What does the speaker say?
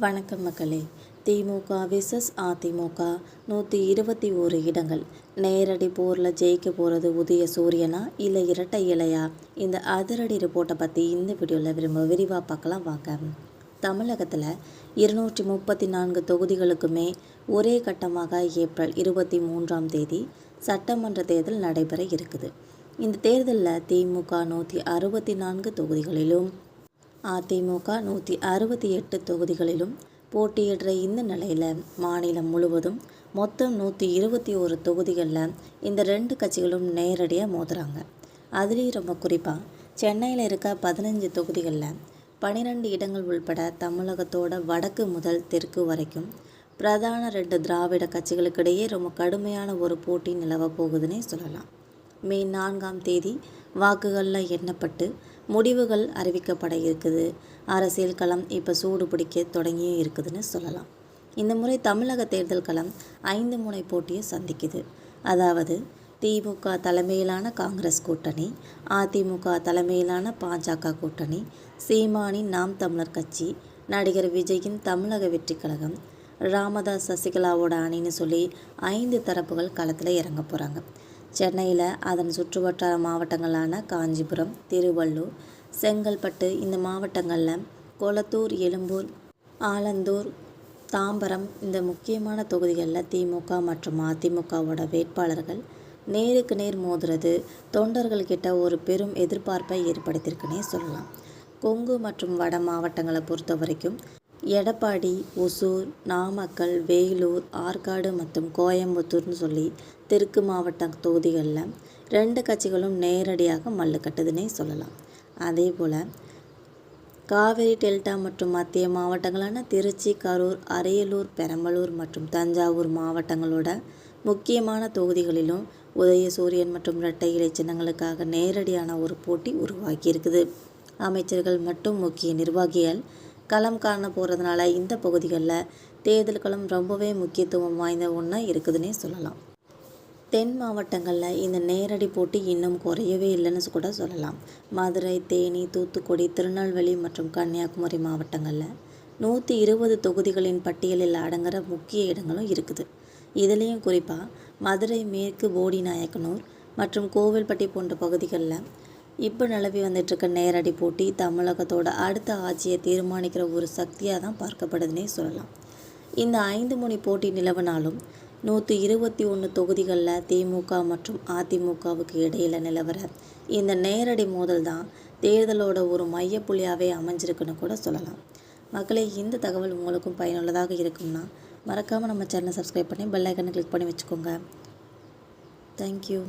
வணக்கம் மக்களே. திமுக விசஸ் அதிமுக 121 இடங்கள். நேரடி போரில் ஜெயிக்க போகிறது உதய சூரியனா இல்லை இரட்டை இலையா? இந்த அதிரடி ரிப்போர்ட்டை பற்றி இந்த வீடியோவில் விரிவாக பார்க்கலாம் வாங்க. தமிழகத்தில் 234 தொகுதிகளுக்குமே ஒரே கட்டமாக ஏப்ரல் 23ஆம் தேதி சட்டமன்ற தேர்தல் நடைபெற இருக்குது. இந்த தேர்தலில் திமுக 164 தொகுதிகளிலும் அதிமுக 168 தொகுதிகளிலும் போட்டியிடுற இந்த நிலையில் மாநிலம் முழுவதும் மொத்தம் 121 தொகுதிகளில் இந்த ரெண்டு கட்சிகளும் நேரடியாக மோதுறாங்க. அதுலேயும் ரொம்ப குறிப்பாக சென்னையில் இருக்க 15 தொகுதிகளில் 12 இடங்கள் உள்பட தமிழகத்தோட வடக்கு முதல் தெற்கு வரைக்கும் பிரதான 2 திராவிட கட்சிகளுக்கிடையே ரொம்ப கடுமையான ஒரு போட்டி நிலவ போகுதுன்னே சொல்லலாம். மே 4ஆம் தேதி வாக்குகளில் எண்ணப்பட்டு முடிவுகள் அறிவிக்கப்பட இருக்குது. அரசியல் களம் இப்போ சூடு பிடிக்க தொடங்கியும் இருக்குதுன்னு சொல்லலாம். இந்த முறை தமிழக தேர்தல் களம் 5 முனை போட்டியை சந்திக்குது. அதாவது திமுக தலைமையிலான காங்கிரஸ் கூட்டணி, அதிமுக தலைமையிலான பாஜக கூட்டணி, சீமானின் நாம் தமிழர் கட்சி, நடிகர் விஜயின் தமிழக வெற்றி கழகம், ராமதாஸ் சசிகலாவோட அணின்னு சொல்லி 5 தரப்புகள் களத்தில் இறங்க போகிறாங்க. சென்னையில் அதன் சுற்றுவட்டார மாவட்டங்களான காஞ்சிபுரம், திருவள்ளூர், செங்கல்பட்டு இந்த மாவட்டங்களில் கொளத்தூர், எழும்பூர், ஆலந்தூர், தாம்பரம் இந்த முக்கியமான தொகுதிகளில் திமுக மற்றும் அதிமுகவோட வேட்பாளர்கள் நேருக்கு நேர் மோதுறது தொண்டர்கள்கிட்ட ஒரு பெரும் எதிர்பார்ப்பை ஏற்படுத்தியிருக்குன்னே சொல்லலாம். கொங்கு மற்றும் வட மாவட்டங்களை பொறுத்த வரைக்கும் எடப்பாடி, ஒசூர், நாமக்கல், வேலூர், ஆற்காடு மற்றும் கோயம்புத்தூர்னு சொல்லி தெற்கு மாவட்ட தொகுதிகளில் 2 கட்சிகளும் நேரடியாக மல்லு கட்டுதுன்னே சொல்லலாம். அதே போல் காவிரி டெல்டா மற்றும் மத்திய மாவட்டங்களான திருச்சி, கரூர், அரியலூர், பெரம்பலூர் மற்றும் தஞ்சாவூர் மாவட்டங்களோட முக்கியமான தொகுதிகளிலும் உதயசூரியன் மற்றும் இரட்டை இலை சின்னங்களுக்காக நேரடியான ஒரு போட்டி உருவாக்கி இருக்குது. அமைச்சர்கள் மற்றும் முக்கிய நிர்வாகிகள் களம் காண போகிறதுனால இந்த பகுதிகளில் தேர்தல் களம் ரொம்பவே முக்கியத்துவம் வாய்ந்த ஒன்றா இருக்குதுன்னே சொல்லலாம். தென் மாவட்டங்களில் இந்த நேரடி போட்டி இன்னும் குறையவே இல்லைன்னு கூட சொல்லலாம். மதுரை, தேனி, தூத்துக்குடி, திருநெல்வேலி மற்றும் கன்னியாகுமரி மாவட்டங்களில் 120 தொகுதிகளின் பட்டியலில் அடங்குகிற முக்கிய இடங்களும் இருக்குது. இதுலேயும் குறிப்பாக மதுரை மேற்கு, போடிநாயக்கனூர் மற்றும் கோவில்பட்டி போன்ற பகுதிகளில் இப்போ நிலவி வந்துட்டுருக்க நேரடி போட்டி தமிழகத்தோட அடுத்த ஆட்சியை தீர்மானிக்கிற ஒரு சக்தியாக தான் பார்க்கப்படுதுன்னே சொல்லலாம். இந்த 5 முனை போட்டி நிலவினாலும் 121 தொகுதிகளில் திமுக மற்றும் அதிமுகவுக்கு இடையில் நிலவர இந்த நேரடி மோதல் தான் தேர்தலோட ஒரு மையப்புள்ளியாகவே அமைஞ்சிருக்குன்னு கூட சொல்லலாம். மக்களே, இந்த தகவல் உங்களுக்கும் பயனுள்ளதாக இருக்கும்னா மறக்காமல் நம்ம சேனலை சப்ஸ்கிரைப் பண்ணி பெல் ஐக்கனை கிளிக் பண்ணி வச்சுக்கோங்க. தேங்க்யூ.